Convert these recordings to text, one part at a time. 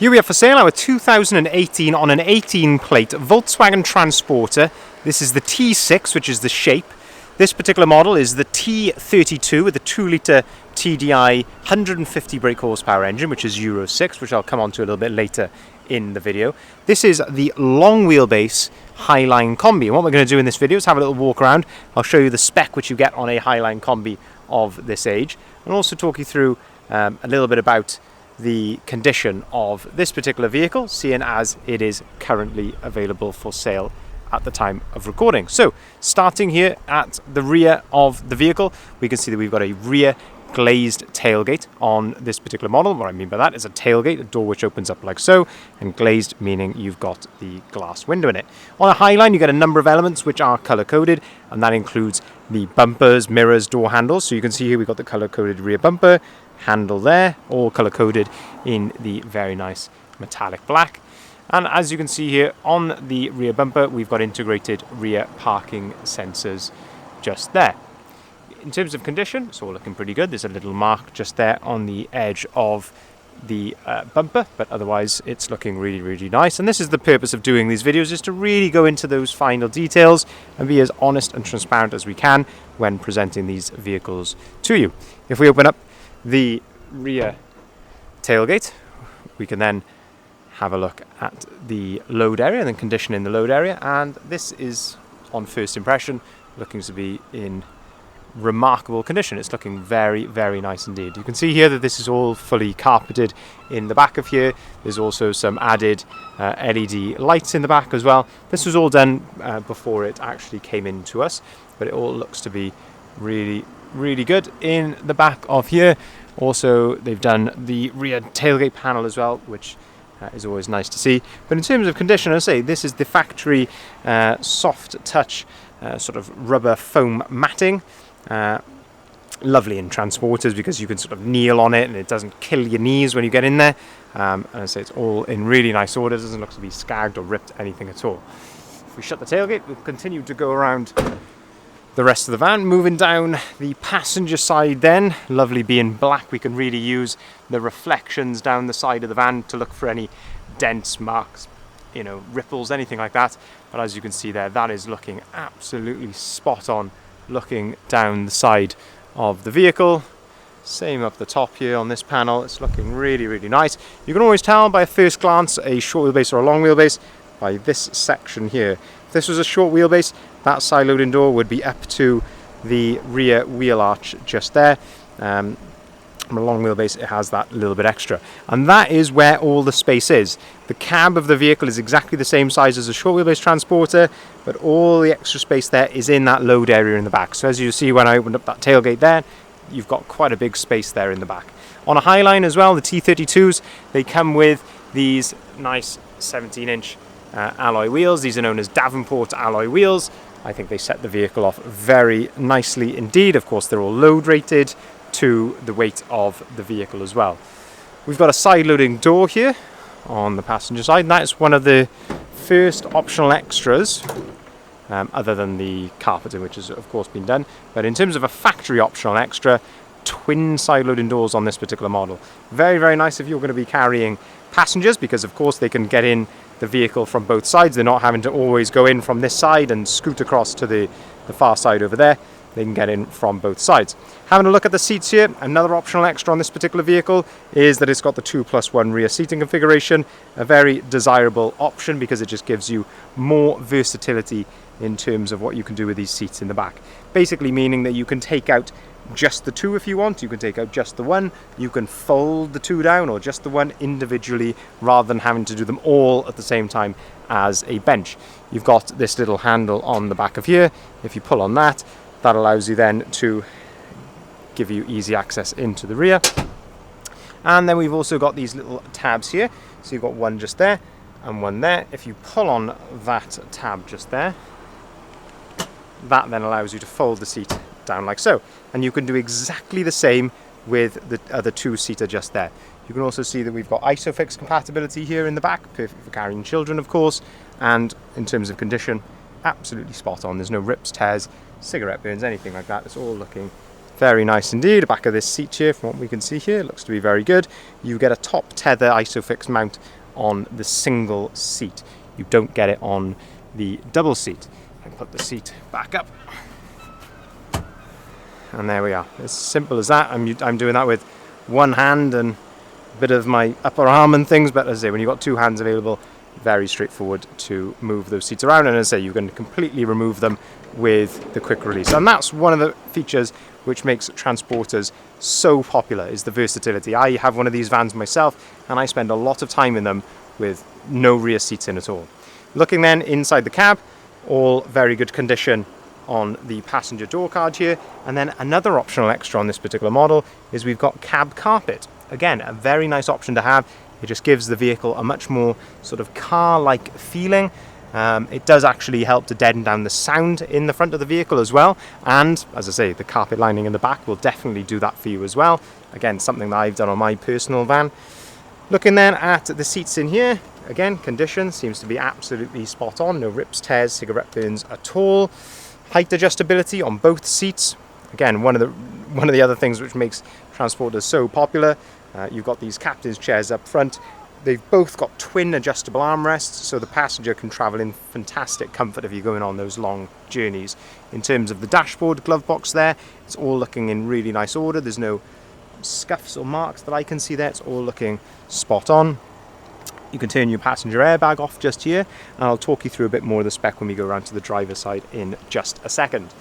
Here we have for sale our 2018 on an 18 plate Volkswagen Transporter. This is the T6, which is the shape. This particular model is the T32 with a 2-litre TDI 150 brake horsepower engine, which is Euro 6, which I'll come on to a little bit later in the video. This is the long wheelbase Highline Kombi, and what we're going to do in this video is have a little walk around. I'll show you the spec which you get on a Highline Kombi of this age, and also talk you through a little bit about the condition of this particular vehicle, seeing as it is currently available for sale at the time of recording. So starting here at the rear of the vehicle, we can see that we've got a rear glazed tailgate on this particular model. What I mean by that is a tailgate, a door which opens up like so, and glazed meaning you've got the glass window in it. On a Highline you get a number of elements which are color coded, and that includes the bumpers, mirrors, door handles. So you can see here we've got the color coded rear bumper, handle there, all color coded in the very nice metallic black. And as you can see here on the rear bumper, we've got integrated rear parking sensors just there. In terms of condition, it's all looking pretty good. There's a little mark just there on the edge of the bumper, but otherwise it's looking really, really nice. And this is the purpose of doing these videos, is to really go into those final details and be as honest and transparent as we can when presenting these vehicles to you. If we open up the rear tailgate, we can then have a look at the load area and then condition in the load area, and this is on first impression looking to be in remarkable condition. It's looking very, very nice indeed. You can see here that this is all fully carpeted in the back of here. There's also some added LED lights in the back as well. This was all done before it actually came in to us, but it all looks to be really, really good in the back of here. Also, they've done the rear tailgate panel as well, which is always nice to see. But in terms of condition, I say this is the factory soft touch sort of rubber foam matting. Lovely in transporters because you can sort of kneel on it and it doesn't kill your knees when you get in there. And I say it's all in really nice order. It doesn't look to be scagged or ripped anything at all. If we shut the tailgate, we'll continue to go around the rest of the van, moving down the passenger side then. Lovely being black, we can really use the reflections down the side of the van to look for any dents, marks, ripples, anything like that. But as you can see there, that is looking absolutely spot on looking down the side of the vehicle. Same up the top here on this panel. It's looking really, really nice. You can always tell by a first glance a short wheelbase or a long wheelbase by this section here. If this was a short wheelbase, that side loading door would be up to the rear wheel arch just there. On a long wheelbase, it has that little bit extra. And that is where all the space is. The cab of the vehicle is exactly the same size as a short wheelbase Transporter, but all the extra space there is in that load area in the back. So as you see when I opened up that tailgate there, you've got quite a big space there in the back. On a Highline as well, the T32s, they come with these nice 17-inch alloy wheels. These are known as Davenport alloy wheels. I think they set the vehicle off very nicely indeed. Of course, they're all load rated to the weight of the vehicle as well. We've got a side loading door here on the passenger side, and that's one of the first optional extras, other than the carpeting, which has of course been done. But in terms of a factory optional extra, twin side loading doors on this particular model. Very, very nice if you're going to be carrying passengers, because of course they can get in the vehicle from both sides. They're not having to always go in from this side and scoot across to the far side over there. They can get in from both sides. Having a look at the seats here, another optional extra on this particular vehicle is that it's got the 2+1 rear seating configuration, a very desirable option because it just gives you more versatility in terms of what you can do with these seats in the back. Basically meaning that you can take out just the two if you want, you can take out just the one, you can fold the two down or just the one individually rather than having to do them all at the same time as a bench. You've got this little handle on the back of here. If you pull on that, that allows you then to give you easy access into the rear. And then we've also got these little tabs here. So you've got one just there and one there. If you pull on that tab just there, that then allows you to fold the seat down like so. And you can do exactly the same with the other two-seater just there. You can also see that we've got ISOFIX compatibility here in the back, perfect for carrying children of course, and in terms of condition, absolutely spot on. There's no rips, tears, cigarette burns, anything like that. It's all looking Very nice indeed. The back of this seat here, from what we can see here, looks to be very good. You get a top tether ISOFIX mount on the single seat. You don't get it on the double seat. I can put the seat back up. And there we are. As simple as that. I'm doing that with one hand and a bit of my upper arm and things, but as I say, when you've got two hands available, very straightforward to move those seats around, and as I say, you can completely remove them with the quick release. And that's one of the features which makes transporters so popular, is the versatility. I have one of these vans myself, and I spend a lot of time in them with no rear seats in at all. Looking then inside the cab, all very good condition on the passenger door card here. And then another optional extra on this particular model is we've got cab carpet. Again, a very nice option to have. It just gives the vehicle a much more sort of car-like feeling. It does actually help to deaden down the sound in the front of the vehicle as well. And as I say, the carpet lining in the back will definitely do that for you as well. Again, something that I've done on my personal van. Looking then at the seats in here, again, condition seems to be absolutely spot on. No rips, tears, cigarette burns at all. Height adjustability on both seats. Again, one of the other things which makes transporters so popular. You've got these captain's chairs up front. They've both got twin adjustable armrests, so the passenger can travel in fantastic comfort if you're going on those long journeys. In terms of the dashboard glove box there, it's all looking in really nice order. There's no scuffs or marks that I can see there. It's all looking spot on. You can turn your passenger airbag off just here, and I'll talk you through a bit more of the spec when we go around to the driver's side in just a second.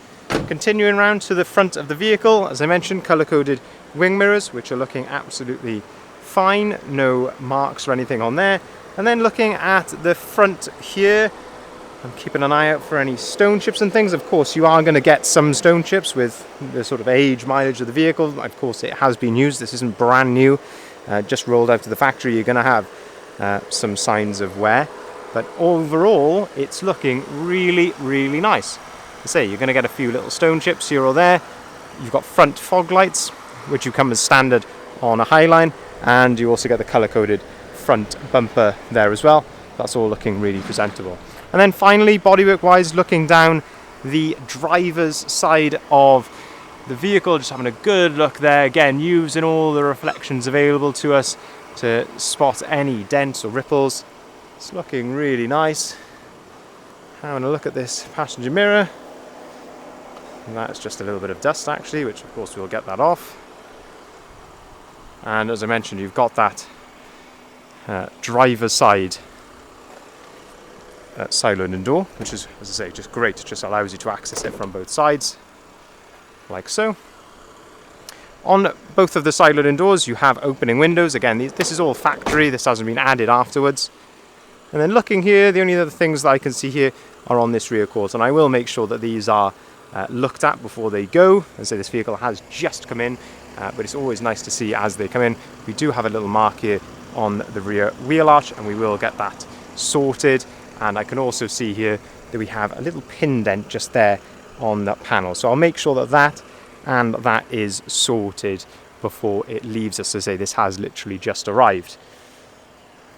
Continuing around to the front of the vehicle, as I mentioned, colour-coded wing mirrors, which are looking absolutely fine, no marks or anything on there. And then looking at the front here, I'm keeping an eye out for any stone chips and things. Of course, you are going to get some stone chips with the sort of age mileage of the vehicle. Of course, it has been used. This isn't brand new, just rolled out to the factory. You're going to have some signs of wear, but overall, it's looking really, really nice. I say, you're going to get a few little stone chips here or there. You've got front fog lights, which you come as standard on a Highline, and you also get the colour-coded front bumper there as well. That's all looking really presentable. And then finally, bodywork-wise, looking down the driver's side of the vehicle, just having a good look there. Again, using all the reflections available to us to spot any dents or ripples. It's looking really nice. Having a look at this passenger mirror. And that's just a little bit of dust actually, which of course we'll get that off. And as I mentioned, you've got that driver's side side loading door, which is, as I say, just great. It just allows you to access it from both sides, like so. On both of the side loading doors, you have opening windows. Again, this is all factory. This hasn't been added afterwards. And then looking here, the only other things that I can see here are on this rear quarter, and I will make sure that these are looked at before they go. As I say, this vehicle has just come in, but it's always nice to see as they come in. We do have a little mark here on the rear wheel arch, and we will get that sorted. And I can also see here that we have a little pin dent just there on that panel. So I'll make sure that that is sorted before it leaves us. As I say, this has literally just arrived.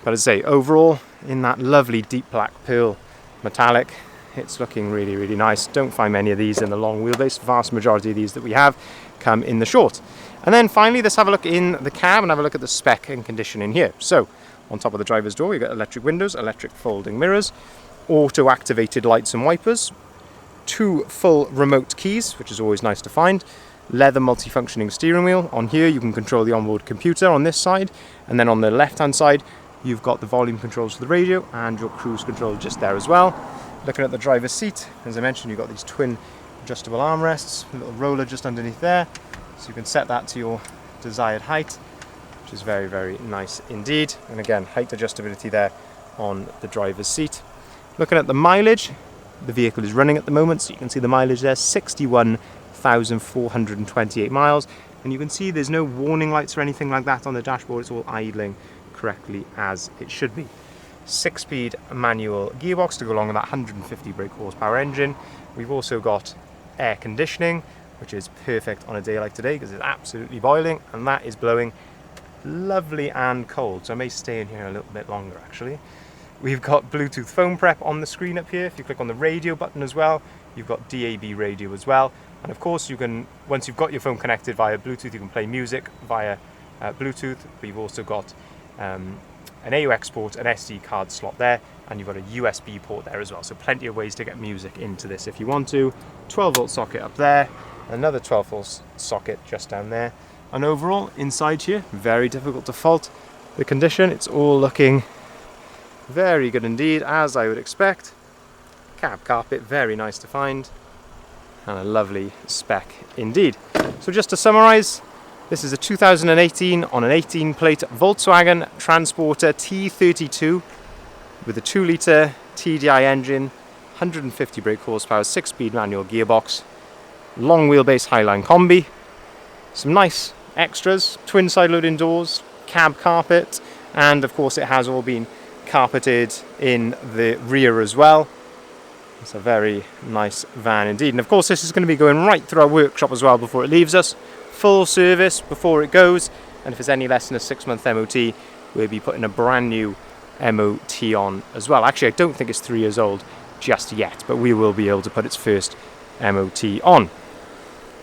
But as I say, overall, in that lovely deep black pearl metallic, it's looking really, really nice. Don't find many of these in the long wheelbase. Vast majority of these that we have come in the short. And then finally, let's have a look in the cab and have a look at the spec and condition in here. So on top of the driver's door, you've got electric windows, electric folding mirrors, auto-activated lights and wipers, 2 full remote keys, which is always nice to find, leather multifunctioning steering wheel. On here, you can control the onboard computer on this side, and then on the left-hand side, you've got the volume controls for the radio and your cruise control just there as well. Looking at the driver's seat, as I mentioned, you've got these twin adjustable armrests, a little roller just underneath there, so you can set that to your desired height, which is very, very nice indeed. And again, height adjustability there on the driver's seat. Looking at the mileage, the vehicle is running at the moment, so you can see the mileage there, 61,428 miles. And you can see there's no warning lights or anything like that on the dashboard. It's all idling correctly as it should be. 6-speed manual gearbox to go along with that 150 brake horsepower engine. We've also got air conditioning, which is perfect on a day like today because it's absolutely boiling, and that is blowing lovely and cold. So I may stay in here a little bit longer actually. We've got Bluetooth phone prep on the screen up here. If you click on the radio button as well, you've got DAB radio as well. And of course you can, once you've got your phone connected via Bluetooth, you can play music via Bluetooth. But you've also got an AUX port, an SD card slot there, and you've got a USB port there as well. So plenty of ways to get music into this if you want to. 12 volt socket up there, another 12 volt socket just down there. And overall, inside here, very difficult to fault the condition. It's all looking very good indeed, as I would expect. Cab carpet, very nice to find, and a lovely spec indeed. So just to summarize, this is a 2018 on an 18 plate Volkswagen Transporter T32 with a 2-litre TDI engine, 150 brake horsepower, 6-speed manual gearbox, long wheelbase Highline Kombi, some nice extras, twin side loading doors, cab carpet, and of course it has all been carpeted in the rear as well. It's a very nice van indeed, and of course this is going to be going right through our workshop as well before it leaves us. Full service before it goes, and if it's any less than a 6-month MOT, we'll be putting a brand new MOT on as well. Actually, I don't think it's 3 years old just yet, but we will be able to put its first MOT on.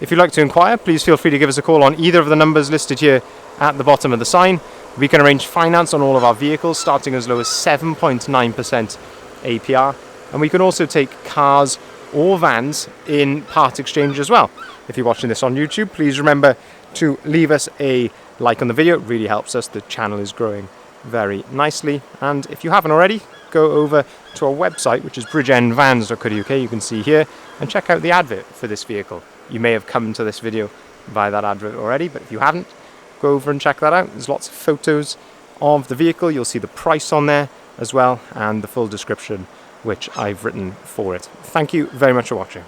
If you'd like to inquire, please feel free to give us a call on either of the numbers listed here at the bottom of the sign. We can arrange finance on all of our vehicles, starting as low as 7.9% APR, and we can also take cars or vans in part exchange as well. If you're watching this on YouTube, please remember to leave us a like on the video. It really helps us. The channel is growing very nicely. And if you haven't already, go over to our website, which is bridgeendvans.co.uk. You can see here, and check out the advert for this vehicle. You may have come to this video via that advert already, but if you haven't, go over and check that out. There's lots of photos of the vehicle. You'll see the price on there as well, and the full description which I've written for it. Thank you very much for watching.